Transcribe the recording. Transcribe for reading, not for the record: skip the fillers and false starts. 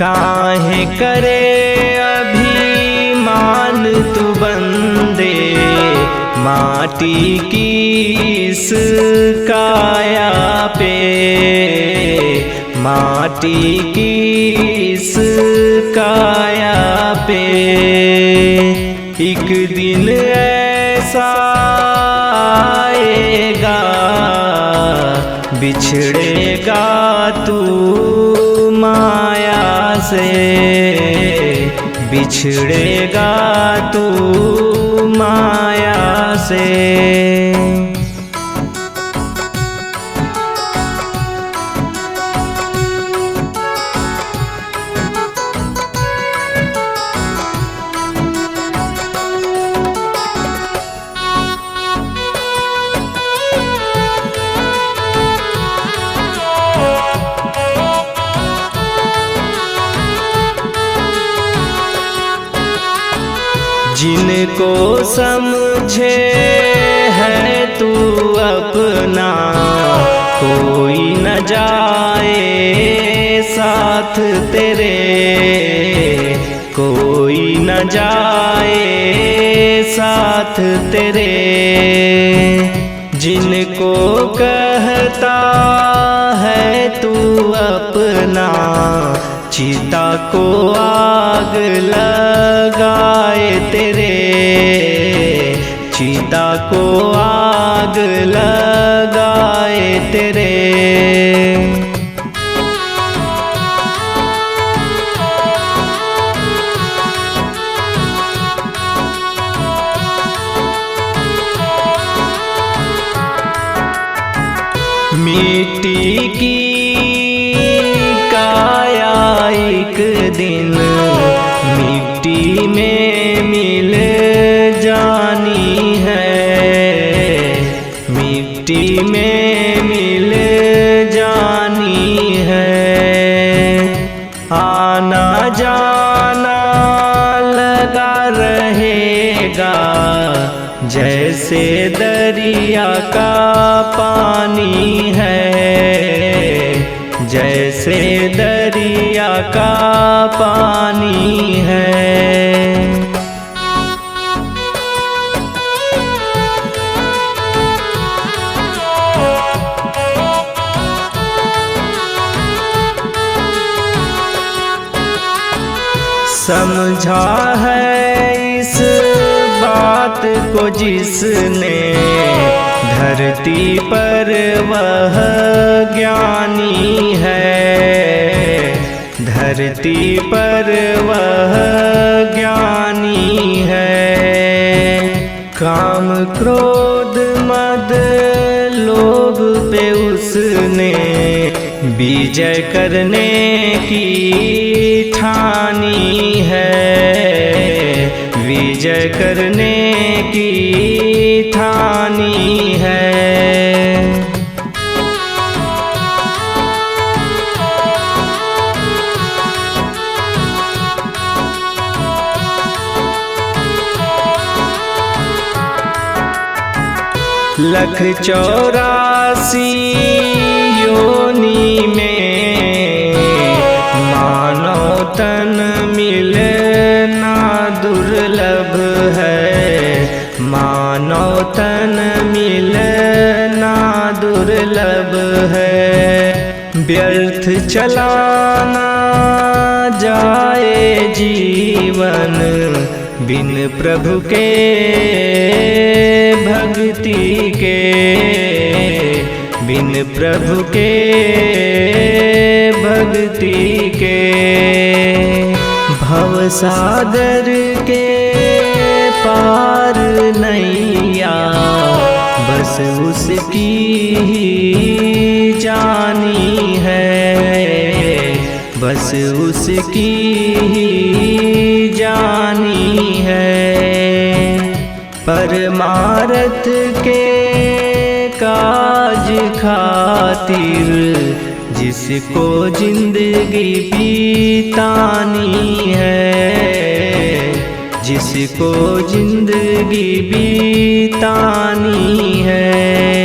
काहे करे अभिमान तू बंदे, माटी की इस काया पे, माटी की इस काया पे। एक दिन ऐसा आएगा बिछड़ेगा तू माया से, बिछड़ेगा तू माया से। जिनको समझे है तू अपना, कोई न जाए साथ तेरे, कोई न जाए साथ तेरे। जिनको कहता है तू अपना, चिता को आग लगाए तेरे, चिता को आग लगाए तेरे। मिट्टी की काया एक दिन मिट्टी में मिल जानी है, मिट्टी में मिल जानी है। आना जाना लगा रहेगा जैसे दरिया का पानी है, जैसे दरिया का पानी है। समझा है इस बात को जिसने, धरती पर वह ज्ञानी है, धरती पर वह ज्ञानी है। काम क्रोध मद लोभ पे उसने विजय करने की ठानी है, विजय करने की ठानी है। लख 84 योनि में मानव तन मिलना दुर्लभ है, मानव तन मिलना दुर्लभ है। व्यर्थ चलाना जाए जीवन बिन प्रभु के भक्ति के, बिन प्रभु के भक्ति के। भवसागर के पार नैया बस उसकी ही जानी है, बस उसकी ही जानी है। परमार्थ के काज खातिर जिसको जिंदगी बीतानी है, जिसको जिंदगी बीतानी है।